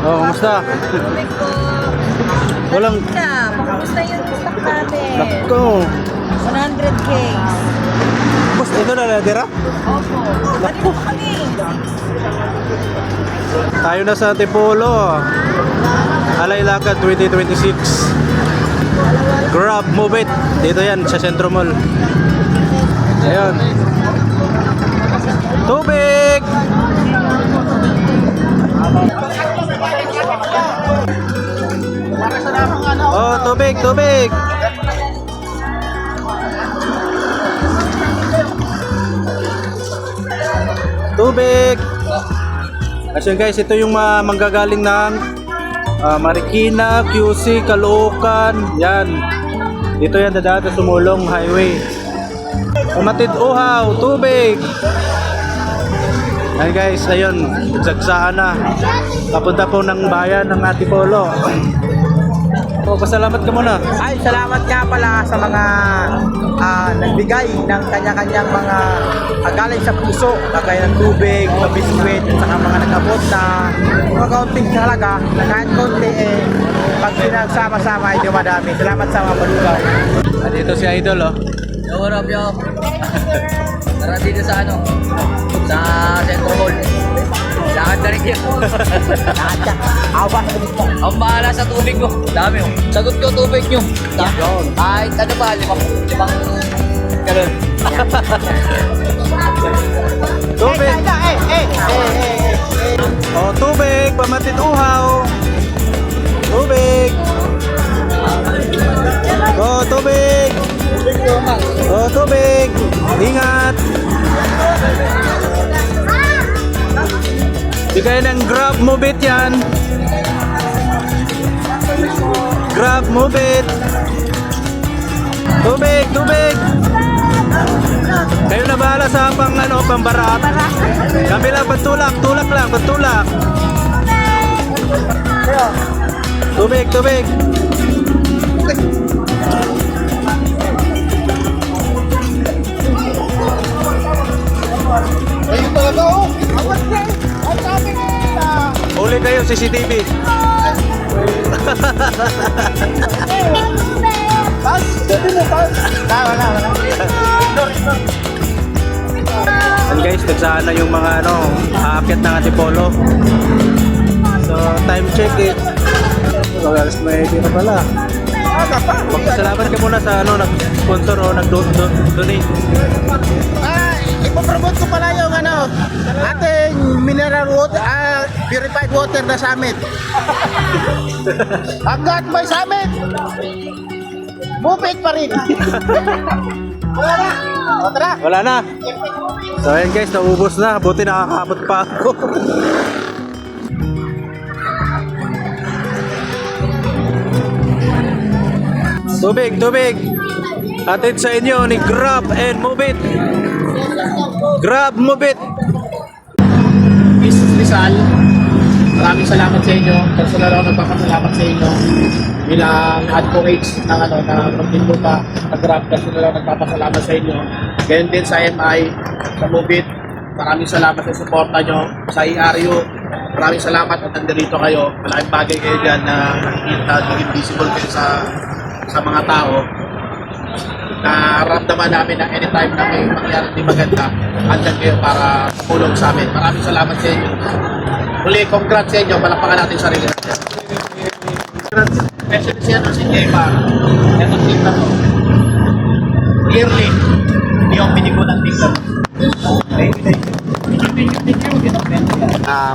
Oh, kumusta? Tubig po. Walang... Kumusta yung stock natin? Nako. 100K. Boss, ito na natira? Opo. Dito kami. Tayo na sa Antipolo. Alay Lakad 2026. Grab, move it. Dito yan, sa Centro Mall. Ayun. Tubig! Oh, tubig, tubig! Tubig! Kasi guys, ito yung manggagaling ng Marikina, QC, Caloocan. Yan. Dito yan dadaan sa Sumulong Highway. Umatid uhaw, tubig. Ayan guys, ayun, nagsagsaan na. Papunta po ng bayan ng Antipolo. O, pasalamat ka muna. Ay, salamat nga pala sa mga nagbigay ng kanya-kanyang mga galing sa puso, kagaya ng tubig, mga biskwit, at saka mga nag-abot na mga kaunting halaga, kahit konti pag pinagsama-sama ay dumadami. Salamat sa mga malugaw. Dito si Idol, oh. Yo, what up, yo? Tara dito sa sa Centro Mall. Lakad na rin yun. Lahat ka, awa. Ang bahala sa tubig mo. Dami mo. Sagot ko tubig nyo. Kahit ano ba, limang ganun. Tubig! Oh, tubig! Pamatid uhaw! Tubig! Oh, tubig! Oh, tubig! Ingat! Bigay ng Grab, move it yan! Grab, move it! Tubig! Tubig! Kayo na bahala sa pambarak. Kami lang, pagtulak, tulak lang, pagtulak. Tubig, tubig. Uli kayo, CCTV. And guys, nagsaan na yung mga aakyat ng Antipolo. So, time check it. So, guys, may dito pala. Magpasalamat ka muna sa nag-sponsor o nag-donate. Ipopromote ko pala yung ating mineral water, purified water na summit. Hanggat may summit, bupit pa rin. Wala na. O, tara. Wala na. So, ayan guys, naubos na. Buti nakakabot pa ako. Tubig, tubig. Atid sa inyo ni Grab and Move It. Grab, Move It. Miss Rizal, maraming salamat sa inyo. Personal ako nagpapasalamat sa inyo bilang advocates ng na pagpinduta ng Grab. Personal ako nagpapasalamat sa inyo. Ganyan din sa MI, sa Mubit. Maraming salamat sa suporta nyo. Sa ERU, maraming salamat at nandito kayo. Malaking bagay kayo dyan na nakikita, naging visible kayo sa mga tao. Naramdaman namin na anytime na may mangyari di maganda, andyan kayo para tulong sa amin. Maraming salamat sa inyo. Muli, congrats sa inyo. Palakpakan natin sarili natin. Especially si Eva. Ito kita mo. Clearly, hindi yung pinigo ng tingnan.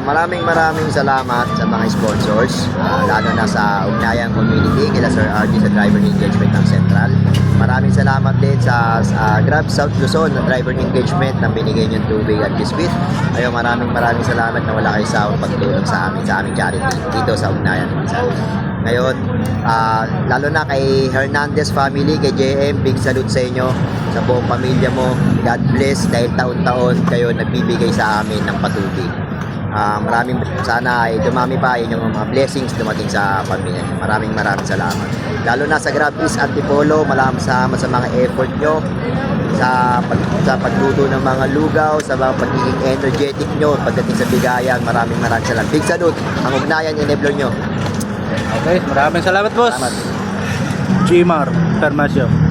Maraming salamat sa mga sponsors, lalo na sa Ugnayang Community, kila Sir RD sa driver engagement ng Central. Maraming salamat din sa Grab South Luzon na driver engagement na binigay niyong tubig at biscuit. Ayun, maraming salamat na wala kayo sa pagtulong sa aming charity dito sa Ugnayan. Ngayon, lalo na kay Hernandez family, kay JM, big salute sa inyo, sa buong pamilya mo. God bless dahil taon-taon kayo nagbibigay sa amin ng patubig. Sana ay dumami pa yung mga blessings dumating sa pamilya. Maraming salamat. Lalo na sa Grab East Antipolo, salamat sa mga effort nyo. sa pagluto ng mga lugaw, sa mga pagiging energetic nyo pagdating sa bigayan. Maraming salamat. Big salute, ang ugnayan enabler nyo. Okay, maraming salamat boss. Salamat. Gmar Permasyo.